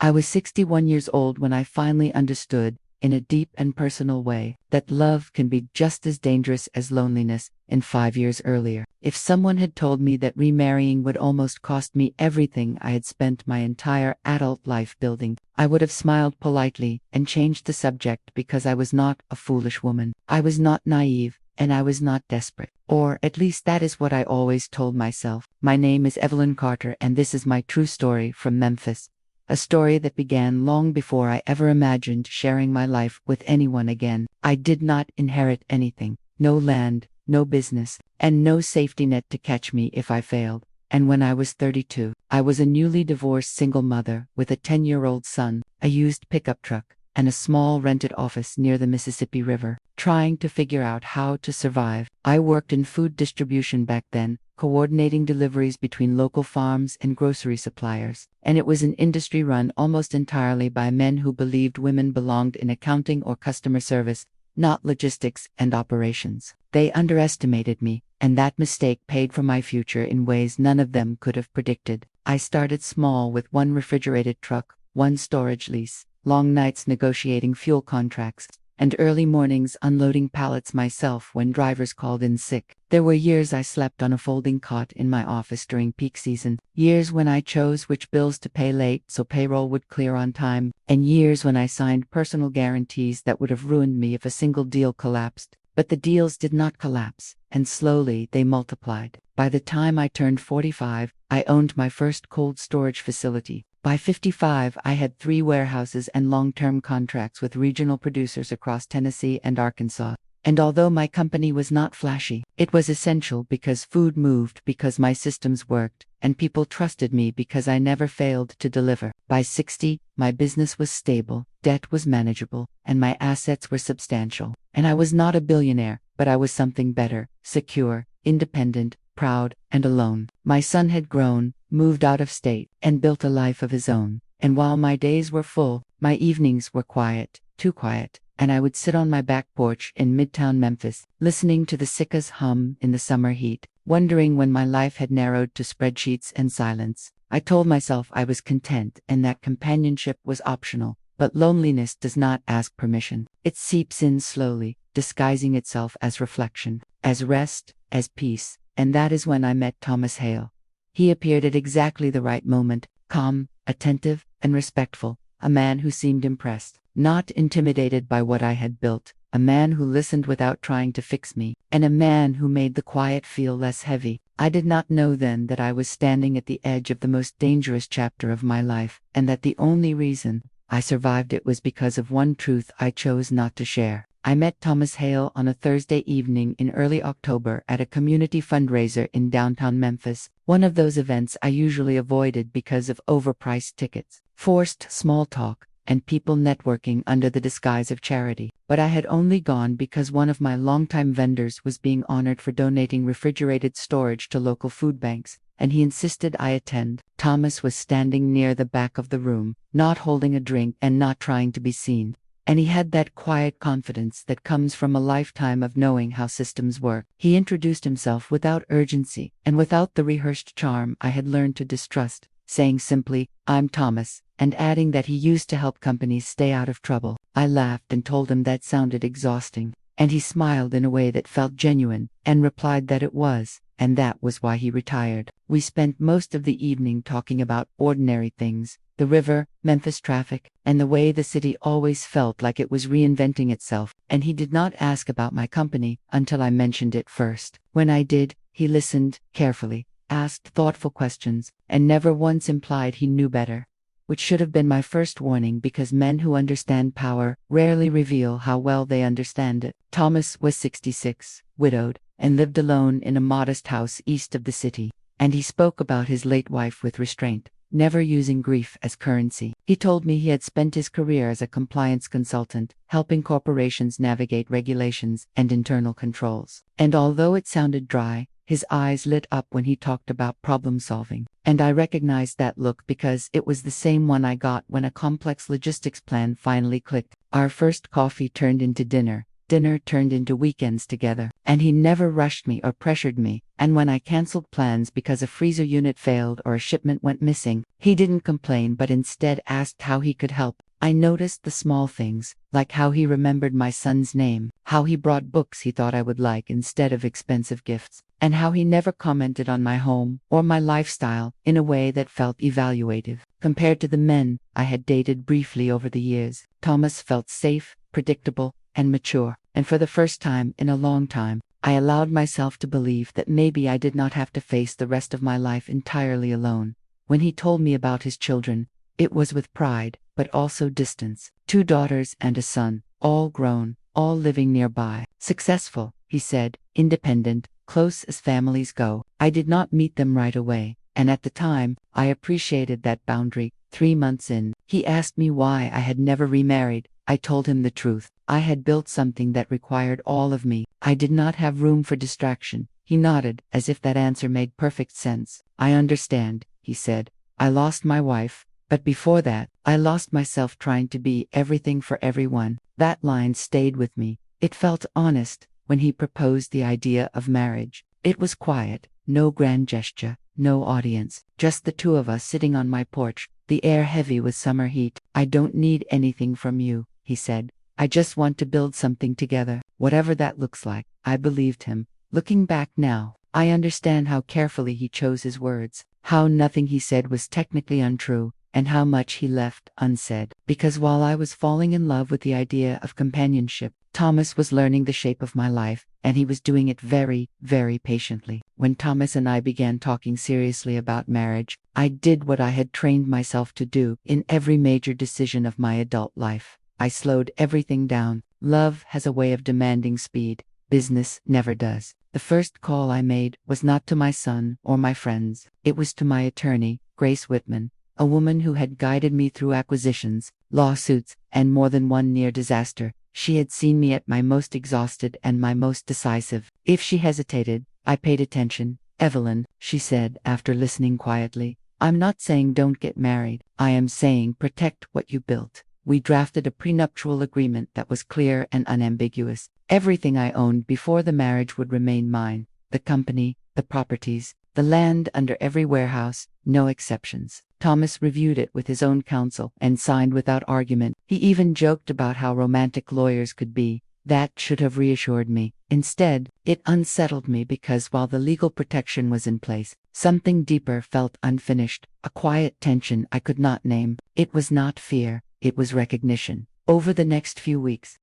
I was 61 years old when I finally understood, in a deep and personal way, that love can be just as dangerous as loneliness. In 5 years earlier, if someone had told me that remarrying would almost cost me everything I had spent my entire adult life building, I would have smiled politely and changed the subject because I was not a foolish woman. I was not naive, and I was not desperate. Or at least that is what I always told myself. My name is Evelyn Carter, and this is my true story from Memphis. A story that began long before I ever imagined sharing my life with anyone again. I did not inherit anything. No land, no business, and no safety net to catch me if I failed. And when I was 32, I was a newly divorced single mother with a 10-year-old son, a used pickup truck, and a small rented office near the Mississippi River, trying to figure out how to survive. I worked in food distribution back then, coordinating deliveries between local farms and grocery suppliers, and it was an industry run almost entirely by men who believed women belonged in accounting or customer service, not logistics and operations. They underestimated me, and that mistake paid for my future in ways none of them could have predicted. I started small with one refrigerated truck, one storage lease, long nights negotiating fuel contracts, and early mornings unloading pallets myself when drivers called in sick. There were years I slept on a folding cot in my office during peak season, years when I chose which bills to pay late so payroll would clear on time, and years when I signed personal guarantees that would have ruined me if a single deal collapsed. But the deals did not collapse, and slowly they multiplied. By the time I turned 45, I owned my first cold storage facility. By 55, I had 3 warehouses and long-term contracts with regional producers across Tennessee and Arkansas. And although my company was not flashy, it was essential because food moved, because my systems worked, and people trusted me because I never failed to deliver. By 60, my business was stable, debt was manageable, and my assets were substantial. And I was not a billionaire, but I was something better: secure, independent, proud, and alone. My son had grown, moved out of state, and built a life of his own. And while my days were full, my evenings were quiet, too quiet, and I would sit on my back porch in Midtown Memphis, listening to the cicadas hum in the summer heat, wondering when my life had narrowed to spreadsheets and silence. I told myself I was content and that companionship was optional. But loneliness does not ask permission. It seeps in slowly, disguising itself as reflection, as rest, as peace. And that is when I met Thomas Hale. He appeared at exactly the right moment, calm, attentive, and respectful, a man who seemed impressed, not intimidated by what I had built, a man who listened without trying to fix me, and a man who made the quiet feel less heavy. I did not know then that I was standing at the edge of the most dangerous chapter of my life, and that the only reason I survived it was because of one truth I chose not to share. I met Thomas Hale on a Thursday evening in early October at a community fundraiser in downtown Memphis, one of those events I usually avoided because of overpriced tickets, forced small talk, and people networking under the disguise of charity. But I had only gone because one of my longtime vendors was being honored for donating refrigerated storage to local food banks, and he insisted I attend. Thomas was standing near the back of the room, not holding a drink and not trying to be seen. And he had that quiet confidence that comes from a lifetime of knowing how systems work. He introduced himself without urgency and without the rehearsed charm I had learned to distrust, saying simply, "I'm Thomas," and adding that he used to help companies stay out of trouble. I laughed and told him that sounded exhausting, and he smiled in a way that felt genuine, and replied that it was, and that was why he retired. We spent most of the evening talking about ordinary things: the river, Memphis traffic, and the way the city always felt like it was reinventing itself, and he did not ask about my company until I mentioned it first. When I did, he listened carefully, asked thoughtful questions, and never once implied he knew better, which should have been my first warning, because men who understand power rarely reveal how well they understand it. Thomas was 66, widowed, and lived alone in a modest house east of the city, and he spoke about his late wife with restraint, never using grief as currency. He told me he had spent his career as a compliance consultant, helping corporations navigate regulations and internal controls. And although it sounded dry, his eyes lit up when he talked about problem solving. And I recognized that look because it was the same one I got when a complex logistics plan finally clicked. Our first coffee turned into dinner dinner turned into weekends together, and he never rushed me or pressured me. And when I canceled plans because a freezer unit failed or a shipment went missing, he didn't complain but instead asked how he could help. I noticed the small things, like how he remembered my son's name, how he brought books he thought I would like instead of expensive gifts, and how he never commented on my home or my lifestyle in a way that felt evaluative. Compared to the men I had dated briefly over the years, Thomas felt safe, predictable, and mature, and for the first time in a long time, I allowed myself to believe that maybe I did not have to face the rest of my life entirely alone. When he told me about his children, it was with pride, but also distance. 2 daughters and a son, all grown, all living nearby. Successful, he said, independent, close as families go. I did not meet them right away, and at the time, I appreciated that boundary. 3 months in, he asked me why I had never remarried. I told him the truth. I had built something that required all of me. I did not have room for distraction. He nodded, as if that answer made perfect sense. I understand, he said. I lost my wife, but before that, I lost myself trying to be everything for everyone. That line stayed with me. It felt honest. When he proposed the idea of marriage, it was quiet, no grand gesture, no audience, just the 2 of us sitting on my porch, the air heavy with summer heat. I don't need anything from you, he said. I just want to build something together, whatever that looks like. I believed him. Looking back now, I understand how carefully he chose his words, how nothing he said was technically untrue, and how much he left unsaid. Because while I was falling in love with the idea of companionship, Thomas was learning the shape of my life, and he was doing it very, very patiently. When Thomas and I began talking seriously about marriage, I did what I had trained myself to do in every major decision of my adult life. I slowed everything down. Love has a way of demanding speed. Business never does. The first call I made was not to my son or my friends. It was to my attorney, Grace Whitman, a woman who had guided me through acquisitions, lawsuits, and more than one near disaster. She had seen me at my most exhausted and my most decisive. If she hesitated, I paid attention. Evelyn, she said after listening quietly, I'm not saying don't get married. I am saying protect what you built. We drafted a prenuptial agreement that was clear and unambiguous. Everything I owned before the marriage would remain mine. The company, the properties, the land under every warehouse, no exceptions. Thomas reviewed it with his own counsel and signed without argument. He even joked about how romantic lawyers could be. That should have reassured me. Instead, it unsettled me because while the legal protection was in place, something deeper felt unfinished, a quiet tension I could not name. It was not fear, it was recognition. Over the next few weeks,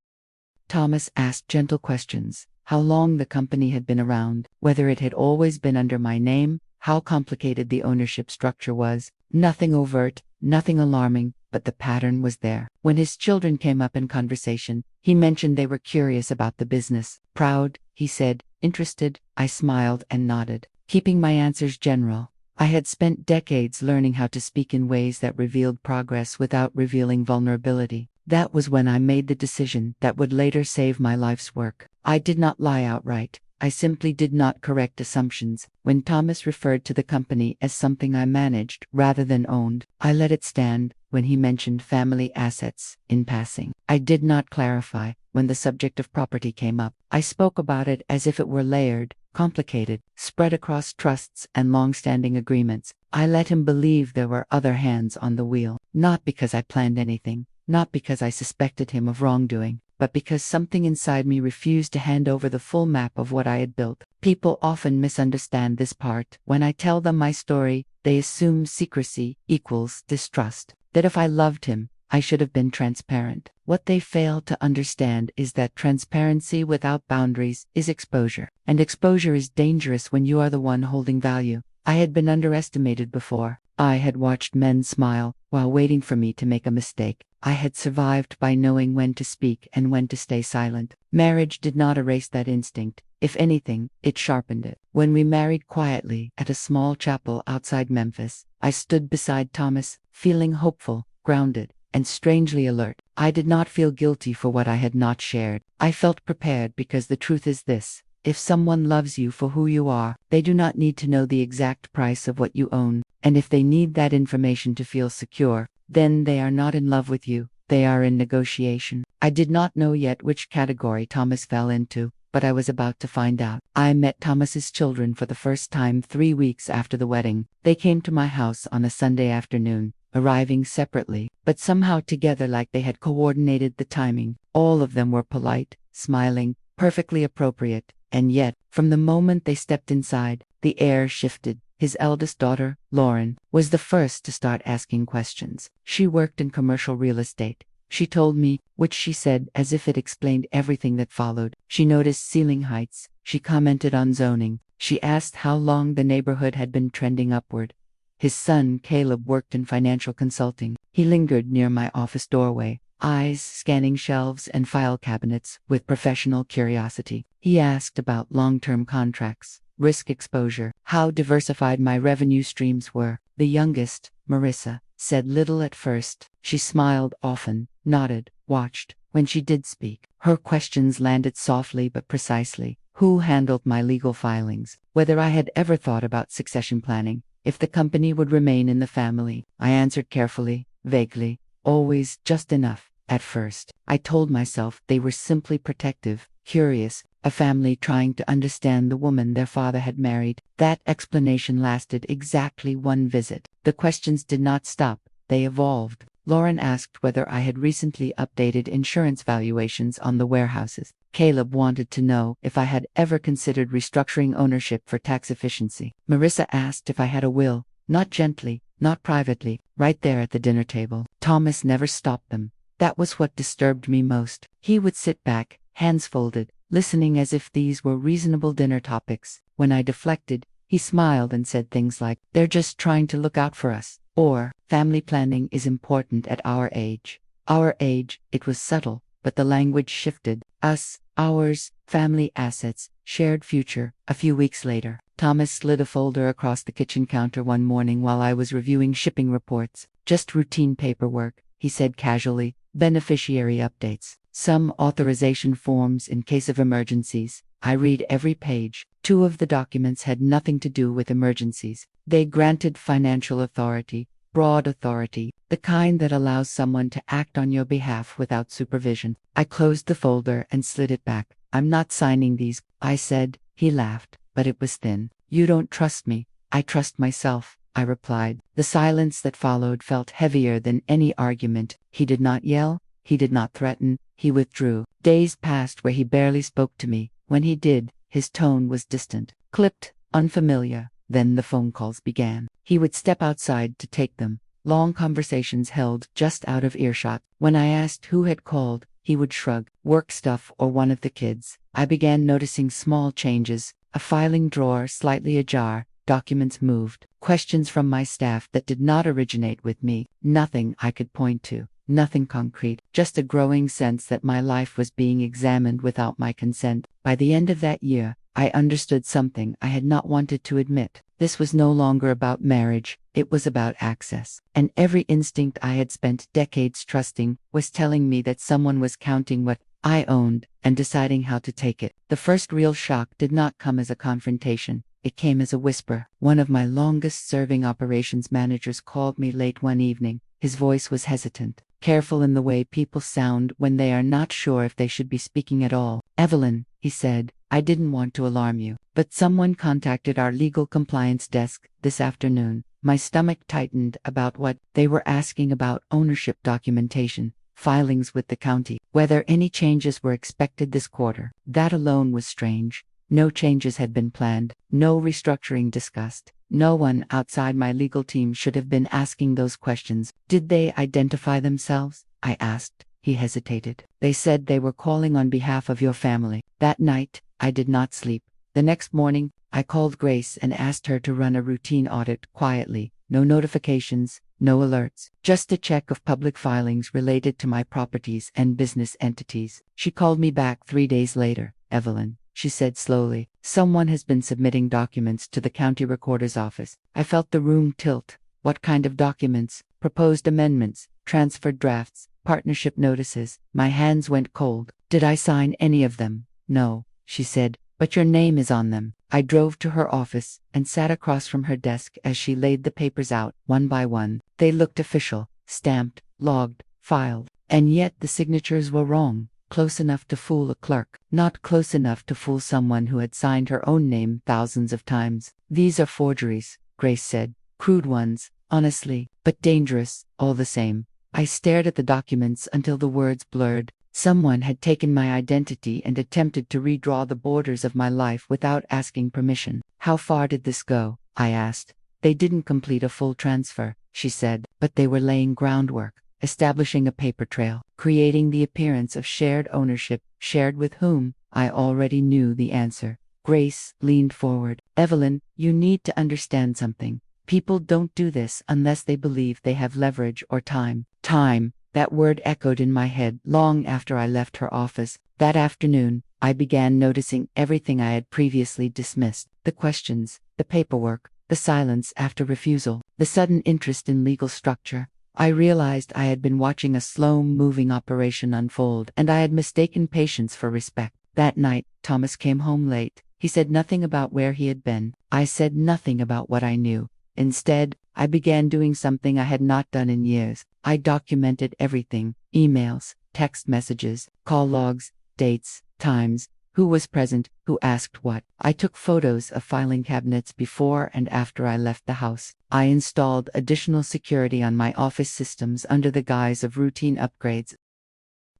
Thomas asked gentle questions. How long the company had been around, whether it had always been under my name, how complicated the ownership structure was. Nothing overt, nothing alarming, but the pattern was there. When his children came up in conversation, he mentioned they were curious about the business. Proud, he said. Interested, I smiled and nodded, keeping my answers general. I had spent decades learning how to speak in ways that revealed progress without revealing vulnerability. That was when I made the decision that would later save my life's work. I did not lie outright. I simply did not correct assumptions. When Thomas referred to the company as something I managed rather than owned, I let it stand. When he mentioned family assets, in passing, I did not clarify. When the subject of property came up, I spoke about it as if it were layered, complicated, spread across trusts and long-standing agreements. I let him believe there were other hands on the wheel, not because I planned anything, not because I suspected him of wrongdoing, but because something inside me refused to hand over the full map of what I had built. People often misunderstand this part. When I tell them my story, they assume secrecy equals distrust, that if I loved him, I should have been transparent. What they fail to understand is that transparency without boundaries is exposure, and exposure is dangerous when you are the one holding value. I had been underestimated before. I had watched men smile while waiting for me to make a mistake. I had survived by knowing when to speak and when to stay silent. Marriage did not erase that instinct. If anything, it sharpened it. When we married quietly at a small chapel outside Memphis, I stood beside Thomas, feeling hopeful, grounded, and strangely alert. I did not feel guilty for what I had not shared. I felt prepared because the truth is this: if someone loves you for who you are, they do not need to know the exact price of what you own. And if they need that information to feel secure, then they are not in love with you. They are in negotiation. I did not know yet which category Thomas fell into, but I was about to find out. I met Thomas's children for the first time 3 weeks after the wedding. They came to my house on a Sunday afternoon, arriving separately, but somehow together, like they had coordinated the timing. All of them were polite, smiling, perfectly appropriate, and yet, from the moment they stepped inside, the air shifted. His eldest daughter, Lauren, was the first to start asking questions. She worked in commercial real estate. She told me, which she said as if it explained everything that followed. She noticed ceiling heights. She commented on zoning. She asked how long the neighborhood had been trending upward. His son, Caleb, worked in financial consulting. He lingered near my office doorway, eyes scanning shelves and file cabinets with professional curiosity. He asked about long-term contracts, risk exposure, how diversified my revenue streams were. The youngest, Marissa, said little at first. She smiled often, nodded, watched. When she did speak, her questions landed softly but precisely. Who handled my legal filings? Whether I had ever thought about succession planning? If the company would remain in the family? I answered carefully, vaguely, always just enough. At first, I told myself they were simply protective, curious, a family trying to understand the woman their father had married. That explanation lasted exactly one visit. The questions did not stop, they evolved. Lauren asked whether I had recently updated insurance valuations on the warehouses. Caleb wanted to know if I had ever considered restructuring ownership for tax efficiency. Marissa asked if I had a will, not gently, not privately, right there at the dinner table. Thomas never stopped them. That was what disturbed me most. He would sit back, hands folded, listening as if these were reasonable dinner topics. When I deflected, he smiled and said things like, "They're just trying to look out for us," or, "Family planning is important at our age." Our age, it was subtle, but the language shifted. Us, ours, family assets, shared future. A few weeks later, Thomas slid a folder across the kitchen counter one morning while I was reviewing shipping reports. "Just routine paperwork," he said casually. "Beneficiary updates. Some authorization forms in case of emergencies." I read every page. 2 of the documents had nothing to do with emergencies. They granted financial authority, broad authority, the kind that allows someone to act on your behalf without supervision. I closed the folder and slid it back. "I'm not signing these," I said. He laughed, but it was thin. "You don't trust me." "I trust myself," I replied. The silence that followed felt heavier than any argument. He did not yell. He did not threaten. He withdrew. Days passed where he barely spoke to me. When he did, his tone was distant, clipped, unfamiliar. Then the phone calls began. He would step outside to take them. Long conversations held just out of earshot. When I asked who had called, he would shrug. "Work stuff or one of the kids." I began noticing small changes. A filing drawer slightly ajar. Documents moved. Questions from my staff that did not originate with me. Nothing I could point to. Nothing concrete, just a growing sense that my life was being examined without my consent. By the end of that year, I understood something I had not wanted to admit. This was no longer about marriage, it was about access. And every instinct I had spent decades trusting was telling me that someone was counting what I owned and deciding how to take it. The first real shock did not come as a confrontation. It came as a whisper. One of my longest-serving operations managers called me late one evening. His voice was hesitant, careful in the way people sound when they are not sure if they should be speaking at all. "Evelyn," he said, "I didn't want to alarm you, but someone contacted our legal compliance desk this afternoon." My stomach tightened about what they were asking about ownership documentation, filings with the county, whether any changes were expected this quarter. That alone was strange. No changes had been planned, no restructuring discussed. No one outside my legal team should have been asking those questions. "Did they identify themselves?" I asked. He hesitated. "They said they were calling on behalf of your family." That night, I did not sleep. The next morning, I called Grace and asked her to run a routine audit quietly. No notifications, no alerts, just a check of public filings related to my properties and business entities. She called me back 3 days later. "Evelyn," she said slowly, "someone has been submitting documents to the county recorder's office." I felt the room tilt. What kind of documents? Proposed amendments, transferred drafts, partnership notices. My hands went cold. "Did I sign any of them?" "No," she said, "but your name is on them." I drove to her office and sat across from her desk as she laid the papers out, one by one. They looked official, stamped, logged, filed. And yet the signatures were wrong. Close enough to fool a clerk, not close enough to fool someone who had signed her own name thousands of times. These are forgeries, Grace said. Crude ones, honestly, but dangerous, all the same. I stared at the documents until the words blurred. Someone had taken my identity and attempted to redraw the borders of my life without asking permission. How far did this go? I asked. They didn't complete a full transfer, she said, but they were laying groundwork, establishing a paper trail, creating the appearance of shared ownership. Shared with whom? I already knew the answer. Grace leaned forward. Evelyn, you need to understand something. People don't do this unless they believe they have leverage or time. Time. That word echoed in my head long after I left her office. That afternoon, I began noticing everything I had previously dismissed. The questions, the paperwork, the silence after refusal, the sudden interest in legal structure. I realized I had been watching a slow-moving operation unfold, and I had mistaken patience for respect. That night, Thomas came home late. He said nothing about where he had been. I said nothing about what I knew. Instead, I began doing something I had not done in years. I documented everything: emails, text messages, call logs, dates, times, who was present, who asked what. I took photos of filing cabinets before and after I left the house. I installed additional security on my office systems under the guise of routine upgrades.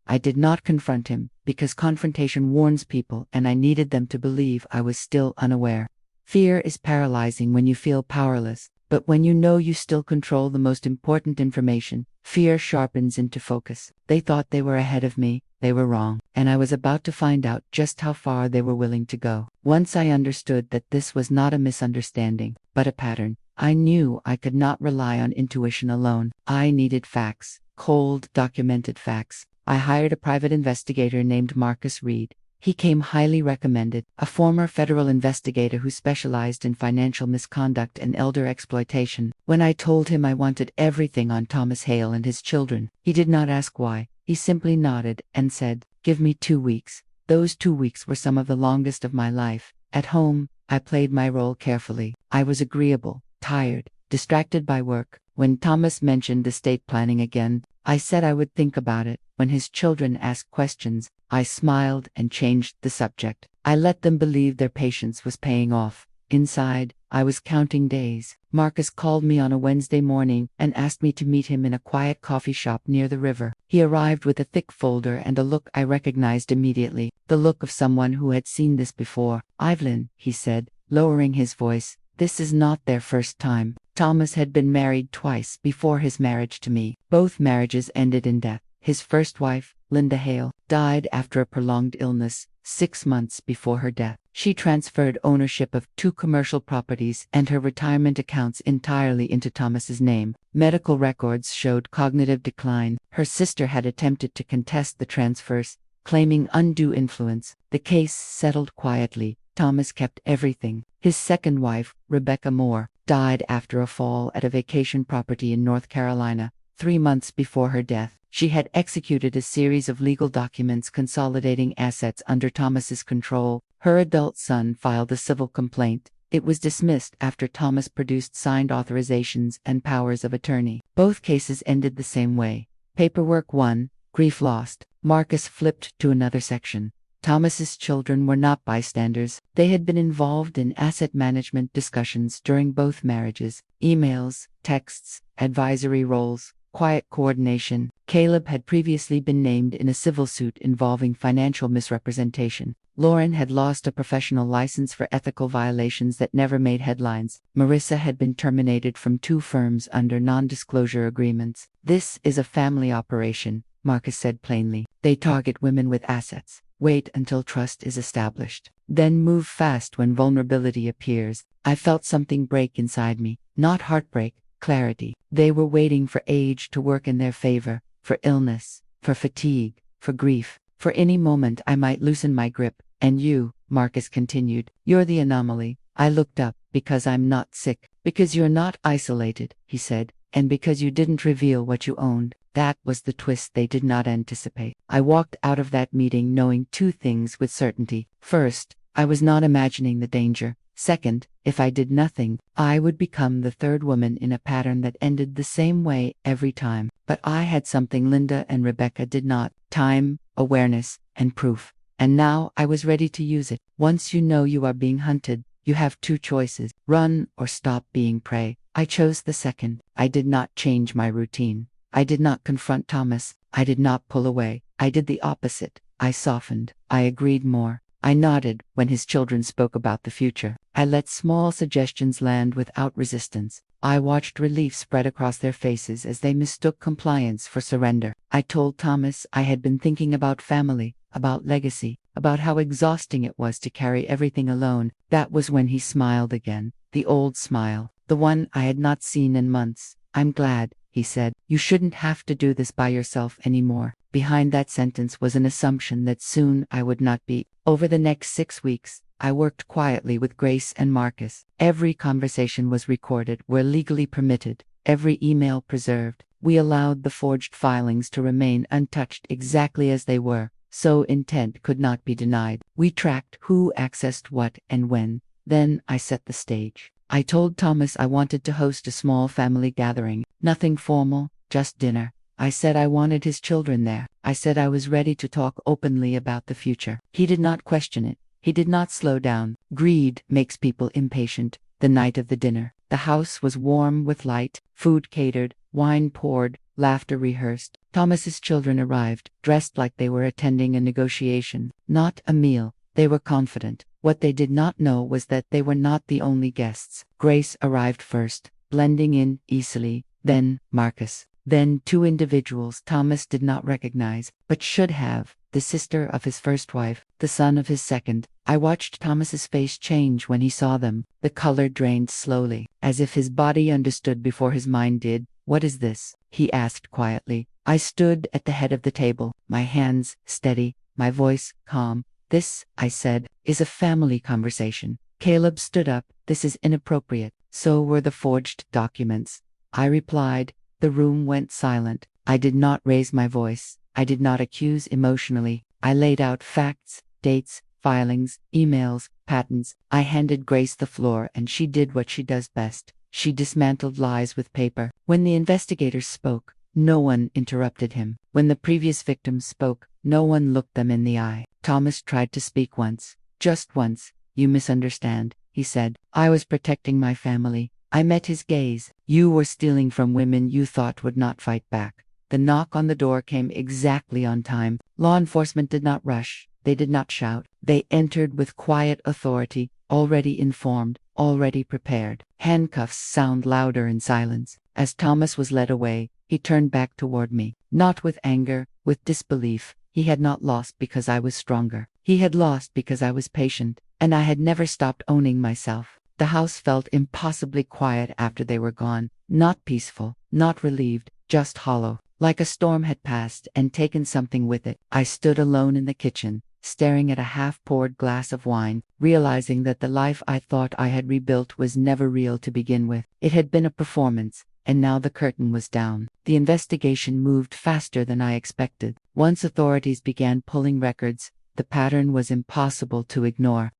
I did not confront him, because confrontation warns people, and I needed them to believe I was still unaware. Fear is paralyzing when you feel powerless, but when you know you still control the most important information, fear sharpens into focus. They thought they were ahead of me. They were wrong, and I was about to find out just how far they were willing to go. Once I understood that this was not a misunderstanding, but a pattern, I knew I could not rely on intuition alone. I needed facts, cold, documented facts. I hired a private investigator named Marcus Reed. He came highly recommended, a former federal investigator who specialized in financial misconduct and elder exploitation. When I told him I wanted everything on Thomas Hale and his children, he did not ask why. He simply nodded and said, "Give me 2 weeks." Those 2 weeks were some of the longest of my life. At home, I played my role carefully. I was agreeable, tired, distracted by work. When Thomas mentioned estate planning again, I said I would think about it. When his children asked questions, I smiled and changed the subject. I let them believe their patience was paying off. Inside, I was counting days. Marcus called me on a Wednesday morning and asked me to meet him in a quiet coffee shop near the river. He arrived with a thick folder and a look I recognized immediately, the look of someone who had seen this before. "Evelyn," he said, lowering his voice, "this is not their first time." Thomas had been married twice before his marriage to me. Both marriages ended in death. His first wife, Linda Hale, died after a prolonged illness, 6 months before her death. She transferred ownership of 2 commercial properties and her retirement accounts entirely into Thomas's name. Medical records showed cognitive decline. Her sister had attempted to contest the transfers, claiming undue influence. The case settled quietly. Thomas kept everything. His second wife, Rebecca Moore, died after a fall at a vacation property in North Carolina, 3 months before her death. She had executed a series of legal documents consolidating assets under Thomas's control. Her adult son filed a civil complaint. It was dismissed after Thomas produced signed authorizations and powers of attorney. Both cases ended the same way. Paperwork 1, grief lost. Marcus flipped to another section. Thomas's children were not bystanders. They had been involved in asset management discussions during both marriages. Emails, texts, advisory roles, quiet coordination. Caleb had previously been named in a civil suit involving financial misrepresentation. Lauren had lost a professional license for ethical violations that never made headlines. Marissa had been terminated from 2 firms under non-disclosure agreements. "This is a family operation," Marcus said plainly. "They target women with assets. Wait until trust is established. Then move fast when vulnerability appears." I felt something break inside me. Not heartbreak, clarity. They were waiting for age to work in their favor, for illness, for fatigue, for grief, for any moment I might loosen my grip. "And you," Marcus continued, "you're the anomaly." I looked up. "Because I'm not sick. Because you're not isolated," he said, "and because you didn't reveal what you owned." That was the twist they did not anticipate. I walked out of that meeting knowing 2 things with certainty. First, I was not imagining the danger. Second, If I did nothing, I would become the third woman in a pattern that ended the same way every time. But I had something Linda and Rebecca did not: time, awareness, and proof. And now I was ready to use it. Once you know you are being hunted, you have two choices: run or stop being prey. I chose the second. I did not change my routine. I did not confront Thomas. I did not pull away. I did the opposite. I softened. I agreed more. I nodded when his children spoke about the future. I let small suggestions land without resistance. I watched relief spread across their faces as they mistook compliance for surrender. I told Thomas I had been thinking about family, about legacy, about how exhausting it was to carry everything alone. That was when he smiled again. The old smile. The one I had not seen in months. "I'm glad," he said. "You shouldn't have to do this by yourself anymore." Behind that sentence was an assumption that soon I would not be. Over the next 6 weeks, I worked quietly with Grace and Marcus. Every conversation was recorded where legally permitted, every email preserved. We allowed the forged filings to remain untouched exactly as they were, so intent could not be denied. We tracked who accessed what and when. Then I set the stage. I told Thomas I wanted to host a small family gathering, nothing formal, just dinner. I said I wanted his children there. I said I was ready to talk openly about the future. He did not question it. He did not slow down. Greed makes people impatient. The night of the dinner, the house was warm with light, food catered, wine poured, laughter rehearsed. Thomas's children arrived, dressed like they were attending a negotiation, not a meal. They were confident. What they did not know was that they were not the only guests. Grace arrived first, blending in easily, then Marcus. Then two individuals Thomas did not recognize, but should have: the sister of his first wife, the son of his second. I watched Thomas's face change when he saw them. The color drained slowly, as if his body understood before his mind did. "What is this?" he asked quietly. I stood at the head of the table, my hands steady, my voice calm. "This," I said, "is a family conversation." Caleb stood up. "This is inappropriate." So were the forged documents, I replied. The room went silent. I did not raise my voice. I did not accuse emotionally. I laid out facts, dates, filings, emails, patents. I handed Grace the floor and she did what she does best. She dismantled lies with paper. When the investigators spoke, no one interrupted him. When the previous victims spoke, no one looked them in the eye. Thomas tried to speak once. Just once. "You misunderstand," he said. "I was protecting my family." I met his gaze. "You were stealing from women you thought would not fight back." The knock on the door came exactly on time. Law enforcement did not rush. They did not shout. They entered with quiet authority, already informed, already prepared. Handcuffs sound louder in silence. As Thomas was led away, he turned back toward me. Not with anger, with disbelief. He had not lost because I was stronger. He had lost because I was patient, and I had never stopped owning myself. The house felt impossibly quiet after they were gone. Not peaceful, not relieved, just hollow. Like a storm had passed and taken something with it. I stood alone in the kitchen, staring at a half-poured glass of wine, realizing that the life I thought I had rebuilt was never real to begin with. It had been a performance, and now the curtain was down. The investigation moved faster than I expected. Once authorities began pulling records, the pattern was impossible to ignore.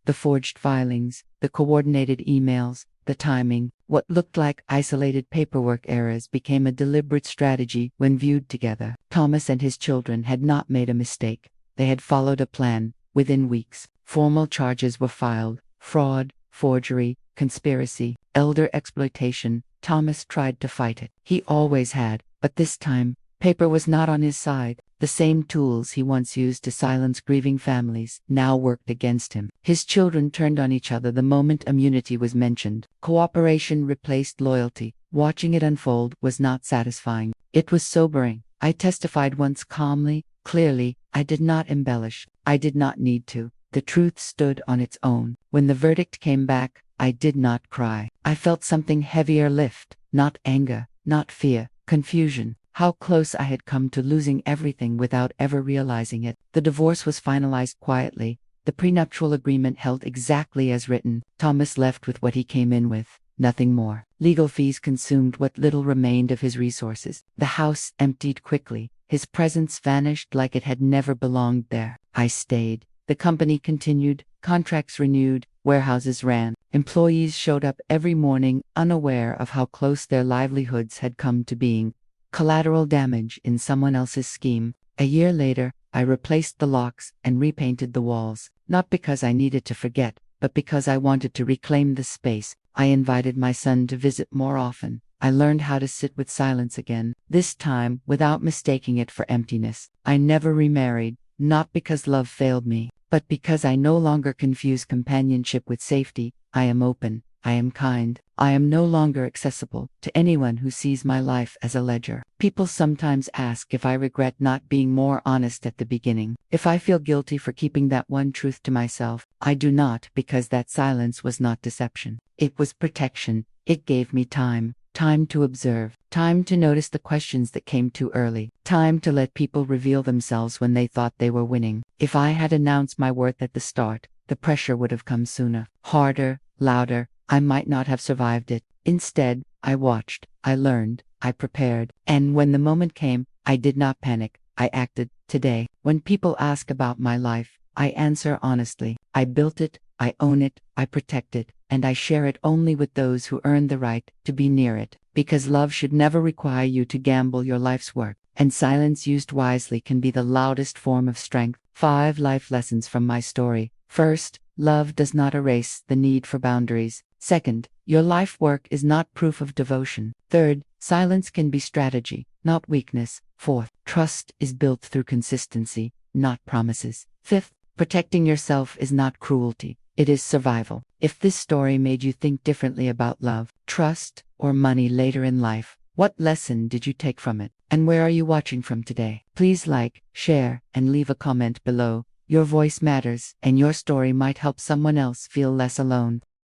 The forged filings, the coordinated emails, the timing, what looked like isolated paperwork errors became a deliberate strategy when viewed together. Thomas and his children had not made a mistake. They had followed a plan. Within weeks, formal charges were filed: fraud, forgery, conspiracy, elder exploitation. Thomas tried to fight it. He always had, but this time, paper was not on his side. The same tools he once used to silence grieving families now worked against him. His children turned on each other the moment immunity was mentioned. Cooperation replaced loyalty. Watching it unfold was not satisfying. It was sobering. I testified once calmly, clearly. I did not embellish. I did not need to. The truth stood on its own. When the verdict came back, I did not cry. I felt something heavier lift. Not anger, not fear, confusion. How close I had come to losing everything without ever realizing it. The divorce was finalized quietly. The prenuptial agreement held exactly as written. Thomas left with what he came in with, nothing more. Legal fees consumed what little remained of his resources. The house emptied quickly. His presence vanished like it had never belonged there. I stayed. The company continued, contracts renewed, warehouses ran. Employees showed up every morning unaware of how close their livelihoods had come to being collateral damage in someone else's scheme. A year later, I replaced the locks and repainted the walls, not because I needed to forget, but because I wanted to reclaim the space. I invited my son to visit more often. I learned how to sit with silence again, this time without mistaking it for emptiness. I never remarried, not because love failed me, but because I no longer confuse companionship with safety. I am open. I am kind. I am no longer accessible to anyone who sees my life as a ledger. People sometimes ask if I regret not being more honest at the beginning, if I feel guilty for keeping that one truth to myself. I do not, because that silence was not deception. It was protection. It gave me time. Time to observe. Time to notice the questions that came too early. Time to let people reveal themselves when they thought they were winning. If I had announced my worth at the start, the pressure would have come sooner, harder, louder. I might not have survived it. Instead, I watched, I learned, I prepared. And when the moment came, I did not panic. I acted. Today, when people ask about my life, I answer honestly. I built it, I own it, I protect it, and I share it only with those who earn the right to be near it. Because love should never require you to gamble your life's work, and silence used wisely can be the loudest form of strength. 5 life lessons from my story. First, love does not erase the need for boundaries. Second, your life work is not proof of devotion. Third, silence can be strategy, not weakness. Fourth, trust is built through consistency, not promises. Fifth, protecting yourself is not cruelty, it is survival. If this story made you think differently about love, trust, or money later in life, what lesson did you take from it? And where are you watching from today? Please like, share, and leave a comment below. Your voice matters, and your story might help someone else feel less alone.